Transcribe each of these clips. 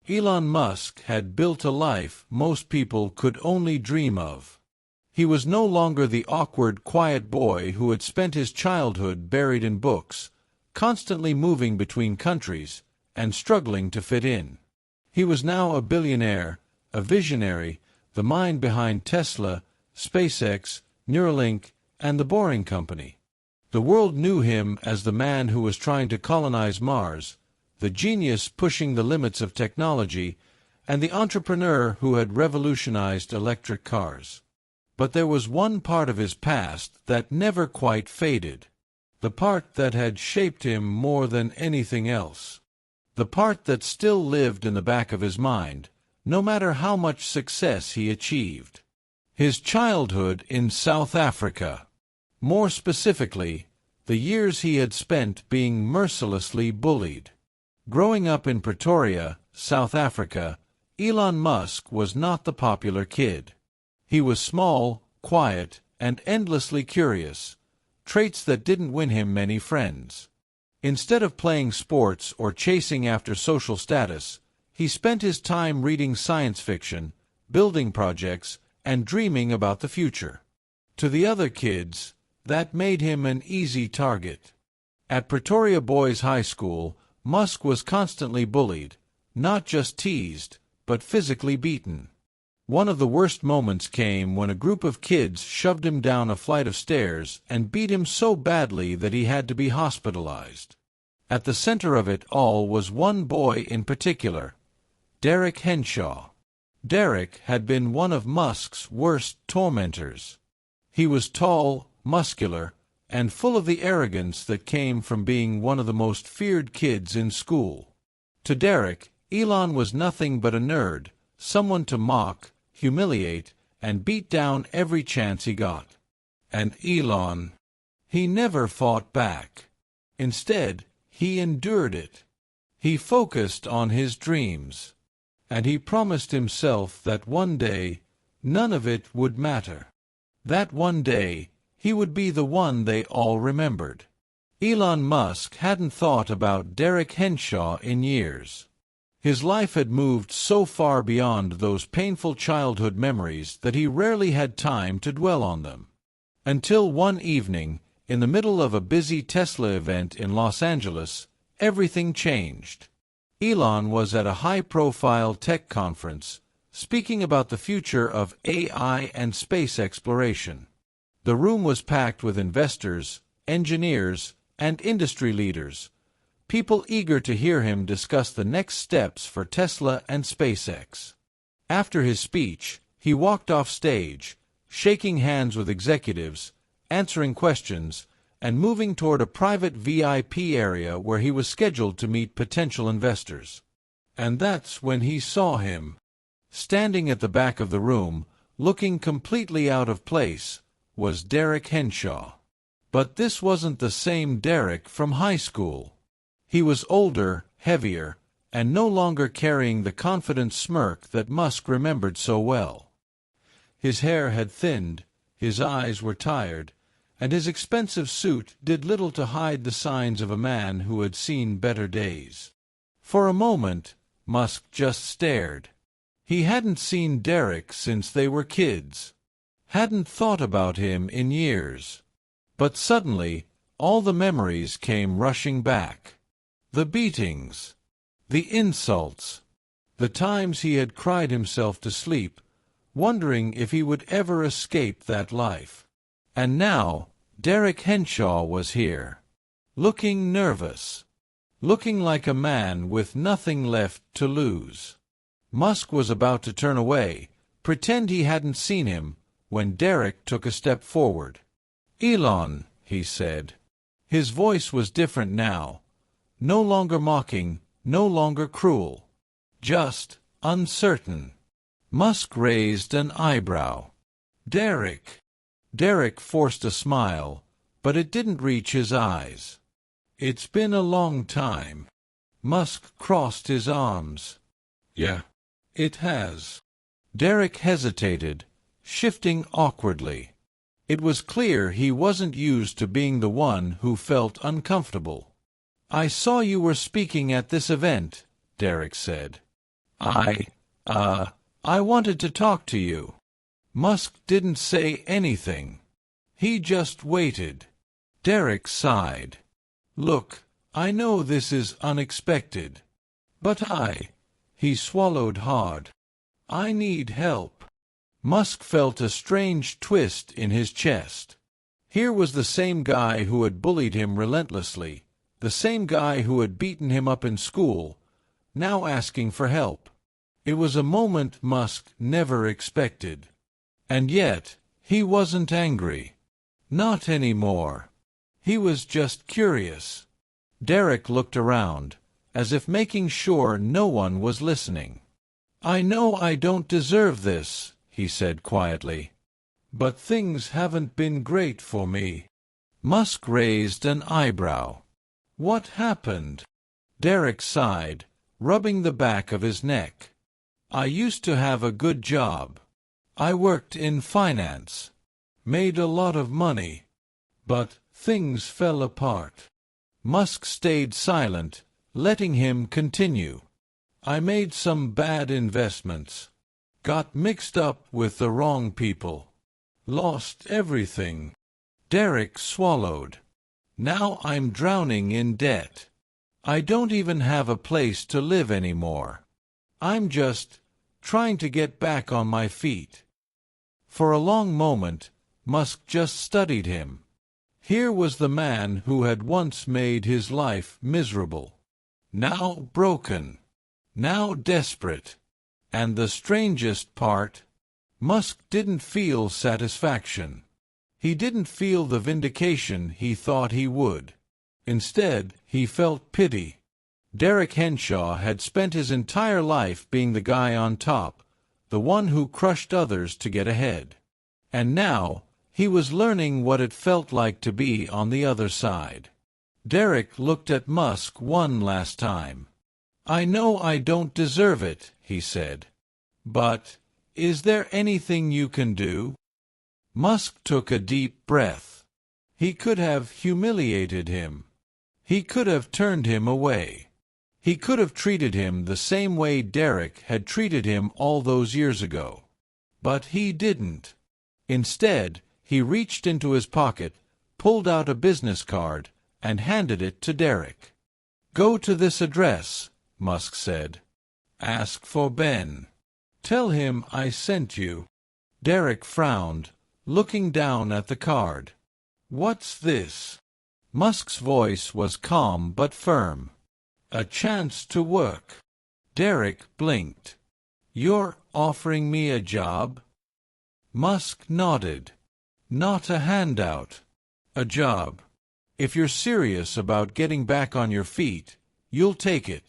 Elon Musk had built a life most people could only dream of. He was no longer the awkward, quiet boy who had spent his childhood buried in books, constantly moving between countries and struggling to fit in. He was now a billionaire, a visionary, the mind behind Tesla, SpaceX, Neuralink, and the Boring Company. The world knew him as the man who was trying to colonize Mars, the genius pushing the limits of technology, and the entrepreneur who had revolutionized electric cars. But there was one part of his past that never quite faded. The part that had shaped him more than anything else. The part that still lived in the back of his mind, no matter how much success he achieved. His childhood in South Africa. More specifically, the years he had spent being mercilessly bullied. Growing up in Pretoria, South Africa, Elon Musk was not the popular kid. He was small, quiet, and endlessly curious, traits that didn't win him many friends. Instead of playing sports or chasing after social status, he spent his time reading science fiction, building projects, and dreaming about the future. To the other kids, that made him an easy target. At Pretoria Boys High School, Musk was constantly bullied, not just teased, but physically beaten. One of the worst moments came when a group of kids shoved him down a flight of stairs and beat him so badly that he had to be hospitalized. At the center of it all was one boy in particular, Derek Henshaw. Derek had been one of Musk's worst tormentors. He was tall, muscular, and full of the arrogance that came from being one of the most feared kids in school. To Derek, Elon was nothing but a nerd, someone to mock, humiliate, and beat down every chance he got. And Elon, he never fought back. Instead, he endured it. He focused on his dreams. And he promised himself that one day, none of it would matter. That one day, he would be the one they all remembered. Elon Musk hadn't thought about Derek Henshaw in years. His life had moved so far beyond those painful childhood memories that he rarely had time to dwell on them. Until one evening, in the middle of a busy Tesla event in Los Angeles, everything changed. Elon was at a high-profile tech conference, speaking about the future of AI and space exploration. The room was packed with investors, engineers, and industry leaders, people eager to hear him discuss the next steps for Tesla and SpaceX. After his speech, he walked off stage, shaking hands with executives, answering questions, and moving toward a private VIP area where he was scheduled to meet potential investors. And that's when he saw him. Standing at the back of the room, looking completely out of place, was Derek Henshaw. But this wasn't the same Derek from high school. He was older, heavier, and no longer carrying the confident smirk that Musk remembered so well. His hair had thinned, his eyes were tired, and his expensive suit did little to hide the signs of a man who had seen better days. For a moment, Musk just stared. He hadn't seen Derek since they were kids. Hadn't thought about him in years. But suddenly, all the memories came rushing back. The beatings, the insults, the times he had cried himself to sleep, wondering if he would ever escape that life. And now, Derek Henshaw was here, looking nervous, looking like a man with nothing left to lose. Musk was about to turn away, pretend he hadn't seen him, when Derek took a step forward. "Elon," he said. His voice was different now. No longer mocking, no longer cruel. Just uncertain. Musk raised an eyebrow. "Derek." Derek forced a smile, but it didn't reach his eyes. "It's been a long time." Musk crossed his arms. "Yeah, it has." Derek hesitated, shifting awkwardly. It was clear he wasn't used to being the one who felt uncomfortable. "I saw you were speaking at this event," Derek said. I, I wanted to talk to you. Musk didn't say anything. He just waited. Derek sighed. Look, I know this is unexpected. But he swallowed hard. I need help. Musk felt a strange twist in his chest. Here was the same guy who had bullied him relentlessly, the same guy who had beaten him up in school, now asking for help. It was a moment Musk never expected. And yet, he wasn't angry. Not anymore. He was just curious. Derek looked around, as if making sure no one was listening. I know I don't deserve this, he said quietly. But things haven't been great for me. Musk raised an eyebrow. What happened? Derek sighed, rubbing the back of his neck. I used to have a good job. I worked in finance. Made a lot of money. But things fell apart. Musk stayed silent, letting him continue. I made some bad investments. Got mixed up with the wrong people. Lost everything. Derek swallowed. Now I'm drowning in debt. I don't even have a place to live anymore. I'm just trying to get back on my feet. For a long moment, Musk just studied him. Here was the man who had once made his life miserable. Now broken. Now desperate. And the strangest part, Musk didn't feel satisfaction. He didn't feel the vindication he thought he would. Instead, he felt pity. Derek Henshaw had spent his entire life being the guy on top, the one who crushed others to get ahead. And now, he was learning what it felt like to be on the other side. Derek looked at Musk one last time. I know I don't deserve it, he said. But, is there anything you can do? Musk took a deep breath. He could have humiliated him. He could have turned him away. He could have treated him the same way Derek had treated him all those years ago. But he didn't. Instead, he reached into his pocket, pulled out a business card, and handed it to Derek. Go to this address, Musk said. Ask for Ben. Tell him I sent you. Derek frowned, looking down at the card. What's this? Musk's voice was calm but firm. A chance to work. Derek blinked. You're offering me a job? Musk nodded. Not a handout. A job. If you're serious about getting back on your feet, you'll take it.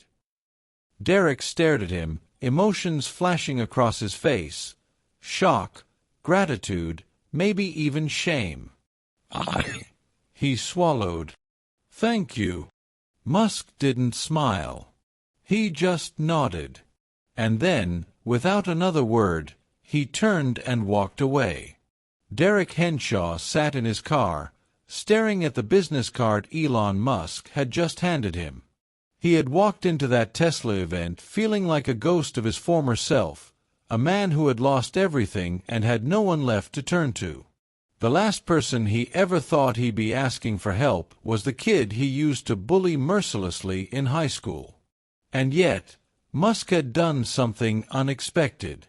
Derek stared at him, emotions flashing across his face. Shock, gratitude, maybe even shame. He swallowed. Thank you. Musk didn't smile. He just nodded. And then, without another word, he turned and walked away. Derek Henshaw sat in his car, staring at the business card Elon Musk had just handed him. He had walked into that Tesla event feeling like a ghost of his former self, a man who had lost everything and had no one left to turn to. The last person he ever thought he'd be asking for help was the kid he used to bully mercilessly in high school. And yet, Musk had done something unexpected.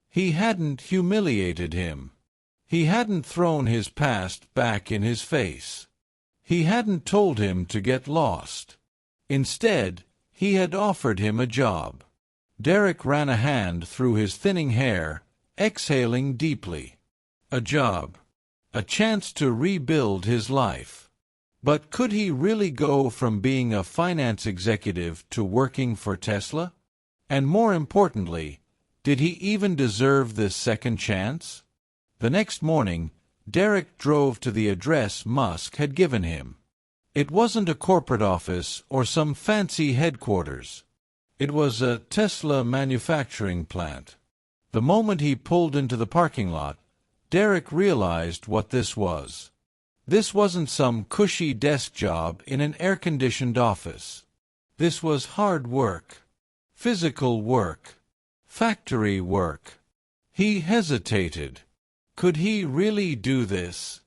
He hadn't humiliated him. He hadn't thrown his past back in his face. He hadn't told him to get lost. Instead, he had offered him a job. Derek ran a hand through his thinning hair, exhaling deeply. A job. A chance to rebuild his life. But could he really go from being a finance executive to working for Tesla? And more importantly, did he even deserve this second chance? The next morning, Derek drove to the address Musk had given him. It wasn't a corporate office or some fancy headquarters. It was a Tesla manufacturing plant. The moment he pulled into the parking lot, Derek realized what this was. This wasn't some cushy desk job in an air-conditioned office. This was hard work. Physical work. Factory work. He hesitated. Could he really do this?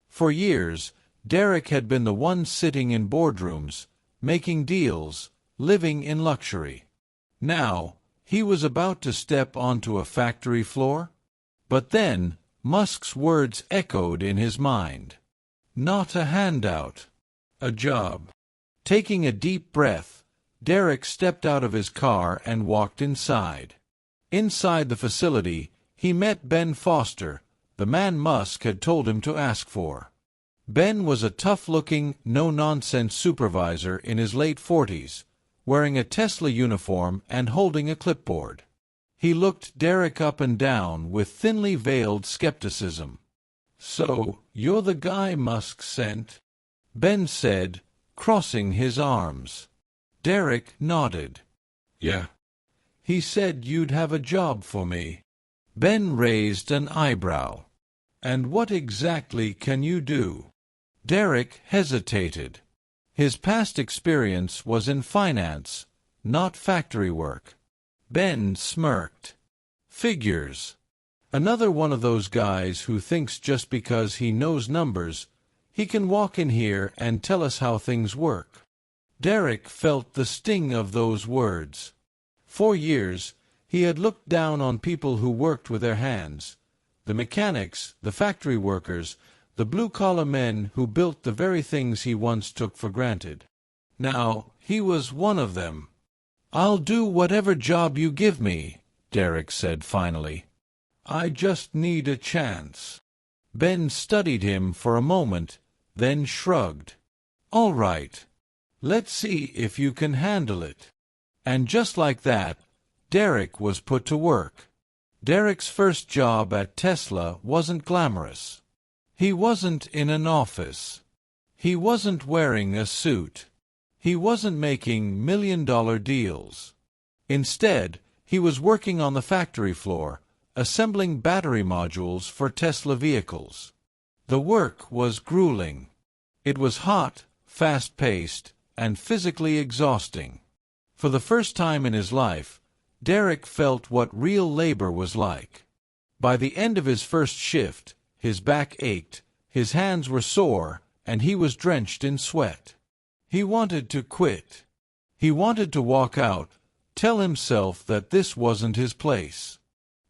For years, Derek had been the one sitting in boardrooms, making deals, living in luxury. Now, he was about to step onto a factory floor? But then, Musk's words echoed in his mind. Not a handout. A job. Taking a deep breath, Derek stepped out of his car and walked inside. Inside the facility, he met Ben Foster, the man Musk had told him to ask for. Ben was a tough-looking, no-nonsense supervisor in his late 40s, wearing a Tesla uniform and holding a clipboard. He looked Derek up and down with thinly veiled skepticism. "So, you're the guy Musk sent?" Ben said, crossing his arms. Derek nodded. "Yeah. He said you'd have a job for me." Ben raised an eyebrow. "And what exactly can you do?" Derek hesitated. His past experience was in finance, not factory work. Ben smirked. "Figures. Another one of those guys who thinks just because he knows numbers, he can walk in here and tell us how things work." Derek felt the sting of those words. For years, he had looked down on people who worked with their hands. The mechanics, the factory workers, the blue-collar men who built the very things he once took for granted. Now, he was one of them. "I'll do whatever job you give me," Derek said finally. "I just need a chance." Ben studied him for a moment, then shrugged. "All right. Let's see if you can handle it." And just like that, Derek was put to work. Derek's first job at Tesla wasn't glamorous. He wasn't in an office. He wasn't wearing a suit. He wasn't making million-dollar deals. Instead, he was working on the factory floor, assembling battery modules for Tesla vehicles. The work was grueling. It was hot, fast-paced, and physically exhausting. For the first time in his life, Derek felt what real labor was like. By the end of his first shift, his back ached, his hands were sore, and he was drenched in sweat. He wanted to quit. He wanted to walk out, tell himself that this wasn't his place.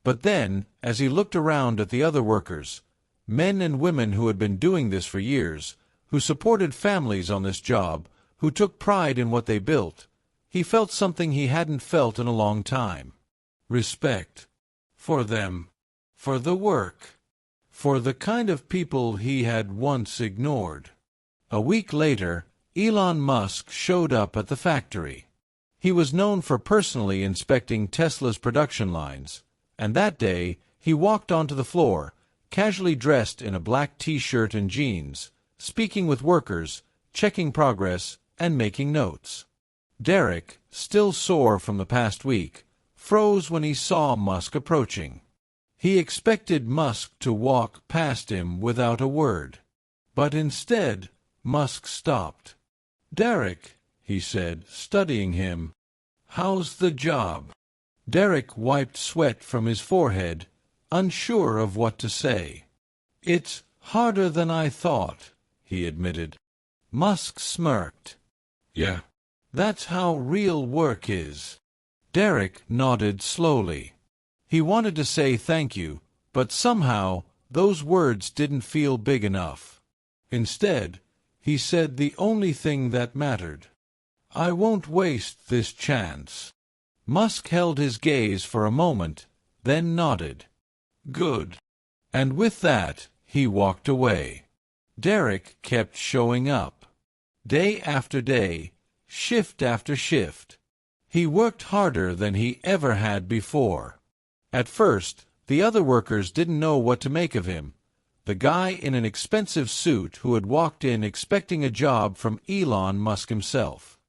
But then, as he looked around at the other workers, men and women who had been doing this for years, who supported families on this job, who took pride in what they built, he felt something he hadn't felt in a long time. Respect. For them. For the work. For the kind of people he had once ignored. A week later, Elon Musk showed up at the factory. He was known for personally inspecting Tesla's production lines, and that day he walked onto the floor, casually dressed in a black t-shirt and jeans, speaking with workers, checking progress, and making notes. Derek, still sore from the past week, froze when he saw Musk approaching. He expected Musk to walk past him without a word. But instead, Musk stopped. "Derek," he said, studying him, "how's the job?" Derek wiped sweat from his forehead, unsure of what to say. "It's harder than I thought," he admitted. Musk smirked. "Yeah. That's how real work is." Derek nodded slowly. He wanted to say thank you, but somehow those words didn't feel big enough. Instead, he said the only thing that mattered. "I won't waste this chance." Musk held his gaze for a moment, then nodded. "Good." And with that, he walked away. Derek kept showing up. Day after day, shift after shift. He worked harder than he ever had before. At first, the other workers didn't know what to make of him. The guy in an expensive suit who had walked in expecting a job from Elon Musk himself.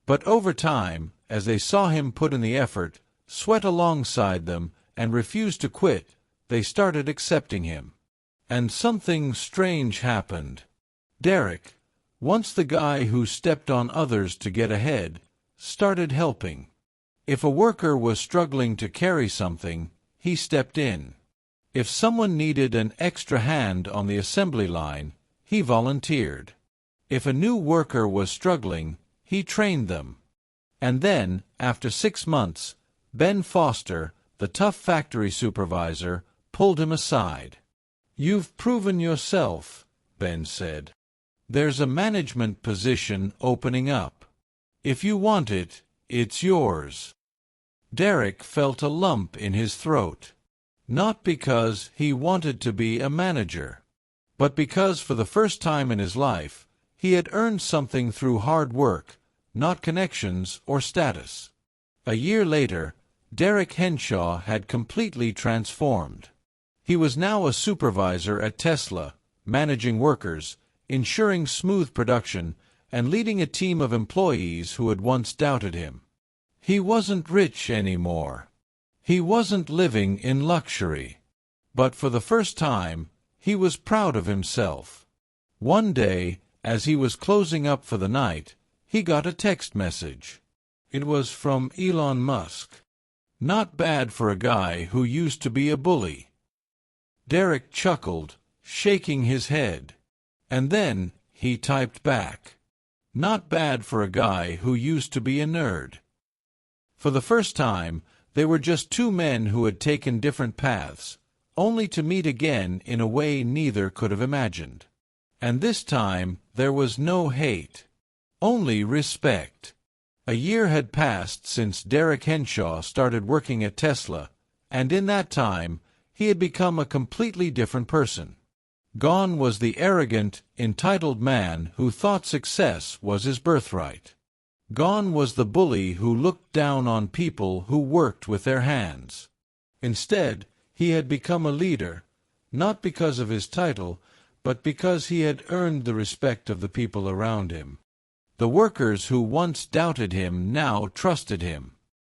But over time, as they saw him put in the effort, sweat alongside them, and refuse to quit, they started accepting him. And something strange happened. Derek, once the guy who stepped on others to get ahead, started helping. If a worker was struggling to carry something, he stepped in. If someone needed an extra hand on the assembly line, he volunteered. If a new worker was struggling, he trained them. And then, after 6 months, Ben Foster, the tough factory supervisor, pulled him aside. "You've proven yourself," Ben said. "There's a management position opening up. If you want it, it's yours." Derek felt a lump in his throat. Not because he wanted to be a manager, but because for the first time in his life, he had earned something through hard work, not connections or status. A year later, Derek Henshaw had completely transformed. He was now a supervisor at Tesla, managing workers, ensuring smooth production, and leading a team of employees who had once doubted him. He wasn't rich anymore. He wasn't living in luxury. But for the first time, he was proud of himself. One day, as he was closing up for the night, he got a text message. It was from Elon Musk. Not bad for a guy who used to be a bully. Derek chuckled, shaking his head. And then he typed back, "Not bad for a guy who used to be a nerd." For the first time, they were just two men who had taken different paths, only to meet again in a way neither could have imagined. And this time there was no hate, only respect. A year had passed since Derek Henshaw started working at Tesla, and in that time he had become a completely different person. Gone was the arrogant, entitled man who thought success was his birthright. Gone was the bully who looked down on people who worked with their hands. Instead, he had become a leader, not because of his title, but because he had earned the respect of the people around him. The workers who once doubted him now trusted him.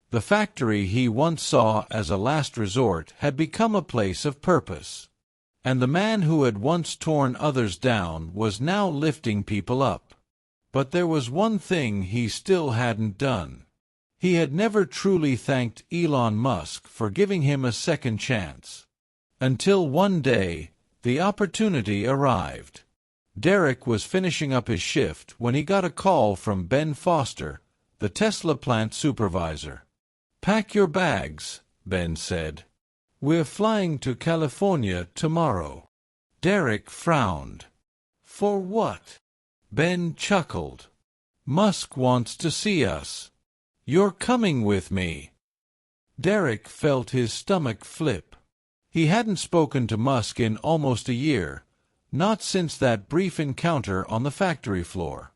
The factory he once saw as a last resort had become a place of purpose. And the man who had once torn others down was now lifting people up. But there was one thing he still hadn't done. He had never truly thanked Elon Musk for giving him a second chance. Until one day, the opportunity arrived. Derek was finishing up his shift when he got a call from Ben Foster, the Tesla plant supervisor. "Pack your bags," Ben said. "We're flying to California tomorrow." Derek frowned. "For what?" Ben chuckled. "Musk wants to see us. You're coming with me." Derek felt his stomach flip. He hadn't spoken to Musk in almost a year, not since that brief encounter on the factory floor.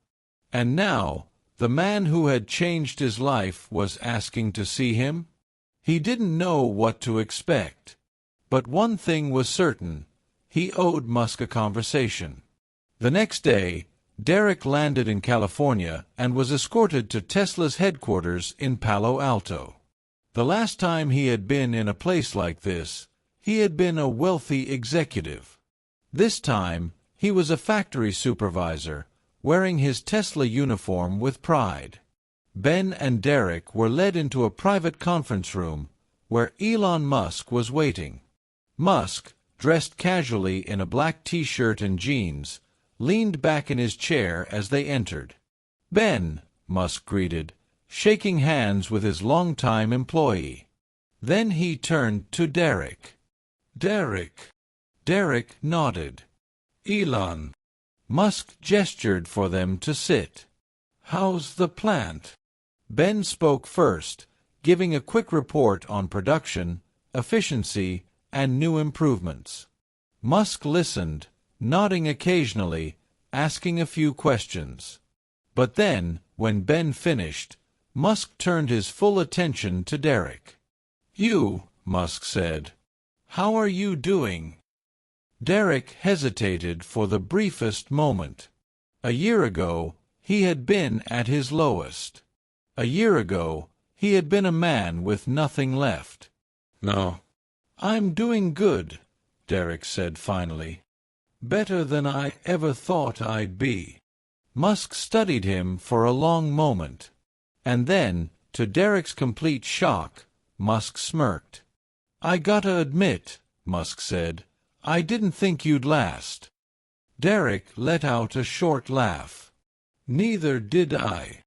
And now, the man who had changed his life was asking to see him? He didn't know what to expect. But one thing was certain: he owed Musk a conversation. The next day, Derek landed in California and was escorted to Tesla's headquarters in Palo Alto. The last time he had been in a place like this, he had been a wealthy executive. This time, he was a factory supervisor, wearing his Tesla uniform with pride. Ben and Derek were led into a private conference room, where Elon Musk was waiting. Musk, dressed casually in a black t-shirt and jeans, leaned back in his chair as they entered. "Ben," Musk greeted, shaking hands with his longtime employee. Then he turned to Derek. "Derek." Derek nodded. "Elon." Musk gestured for them to sit. "How's the plant?" Ben spoke first, giving a quick report on production, efficiency, and new improvements. Musk listened, nodding occasionally, asking a few questions. But then, when Ben finished, Musk turned his full attention to Derek. "You," Musk said. "How are you doing?" Derek hesitated for the briefest moment. A year ago, he had been at his lowest. A year ago, he had been a man with nothing left. "No, I'm doing good," Derek said finally. "Better than I ever thought I'd be." Musk studied him for a long moment. And then, To Derek's complete shock, Musk smirked. "I gotta admit," Musk said, "I didn't think you'd last." Derek let out a short laugh. "Neither did I."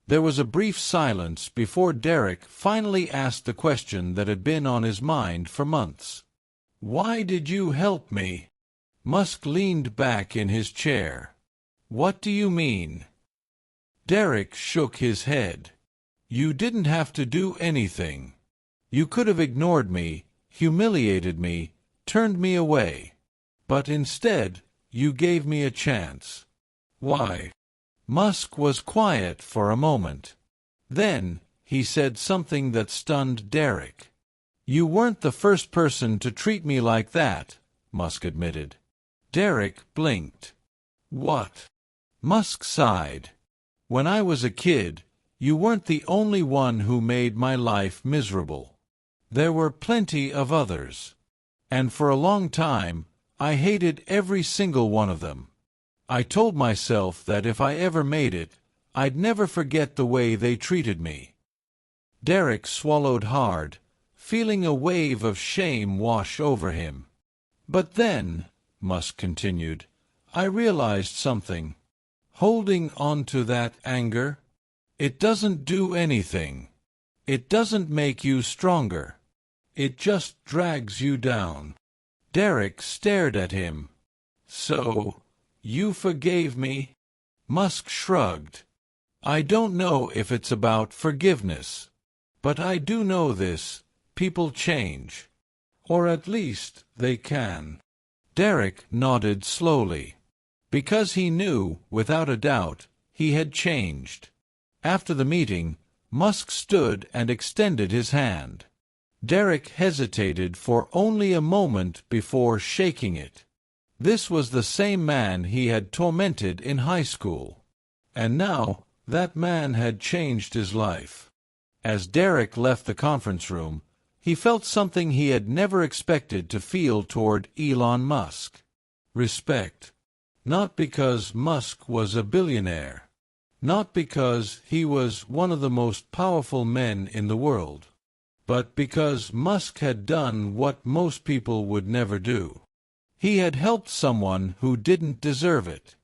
There was a brief silence before Derek finally asked the question that had been on his mind for months. "Why did you help me?" Musk leaned back in his chair. "What do you mean?" Derek shook his head. "You didn't have to do anything. You could have ignored me, humiliated me, turned me away. But instead, you gave me a chance." "Why?" Musk was quiet for a moment. Then, he said something that stunned Derek. "You weren't the first person to treat me like that," Musk admitted. Derek blinked. "What?" Musk sighed. "When I was a kid, you weren't the only one who made my life miserable. There were plenty of others. And for a long time, I hated every single one of them. I told myself that if I ever made it, I'd never forget the way they treated me." Derek swallowed hard, feeling a wave of shame wash over him. "But then," Musk continued, "I realized something. Holding on to that anger, it doesn't do anything. It doesn't make you stronger. It just drags you down." Derek stared at him. "So, you forgave me?" Musk shrugged. "I don't know if it's about forgiveness. But I do know this: people change. Or at least, they can." Derek nodded slowly. Because he knew, without a doubt, he had changed. After the meeting, Musk stood and extended his hand. Derek hesitated for only a moment before shaking it. This was the same man he had tormented in high school. And now, that man had changed his life. As Derek left the conference room, he felt something he had never expected to feel toward Elon Musk. Respect. Not because Musk was a billionaire. Not because he was one of the most powerful men in the world. But because Musk had done what most people would never do. He had helped someone who didn't deserve it.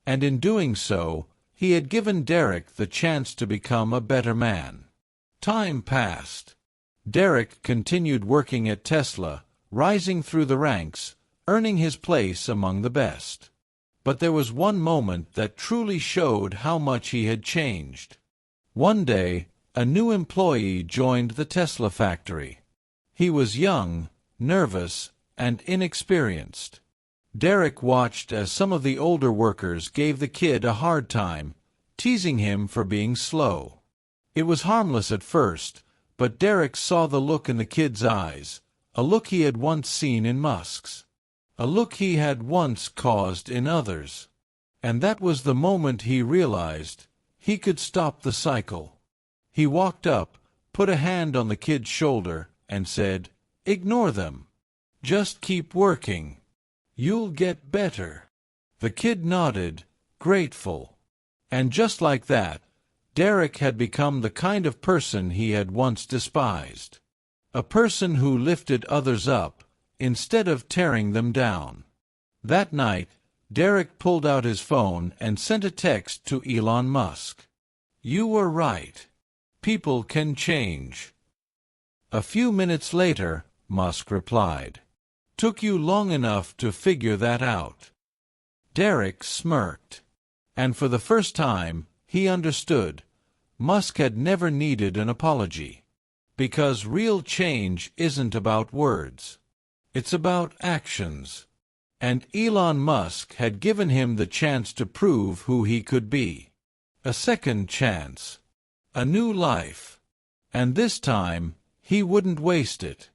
And in doing so, he had given Derek the chance to become a better man. Time passed. Derek continued working at Tesla, rising through the ranks, earning his place among the best. But there was one moment that truly showed how much he had changed. One day, a new employee joined the Tesla factory. He was young, nervous, and inexperienced. Derek watched as some of the older workers gave the kid a hard time, teasing him for being slow. It was harmless at first, but Derek saw the look in the kid's eyes, a look he had once seen in Musk's, a look he had once caused in others. And that was the moment he realized he could stop the cycle. He walked up, put a hand on the kid's shoulder, and said, "Ignore them. Just keep working. You'll get better." The kid nodded, grateful. And just like that, Derek had become the kind of person he had once despised. A person who lifted others up, instead of tearing them down. That night, Derek pulled out his phone and sent a text to Elon Musk. "You were right. People can change." A few minutes later, Musk replied, "Took you long enough to figure that out." Derek smirked. And for the first time, he understood. Musk had never needed an apology. Because real change isn't about words. It's about actions. And Elon Musk had given him the chance to prove who he could be. A second chance. A new life. And this time, he wouldn't waste it.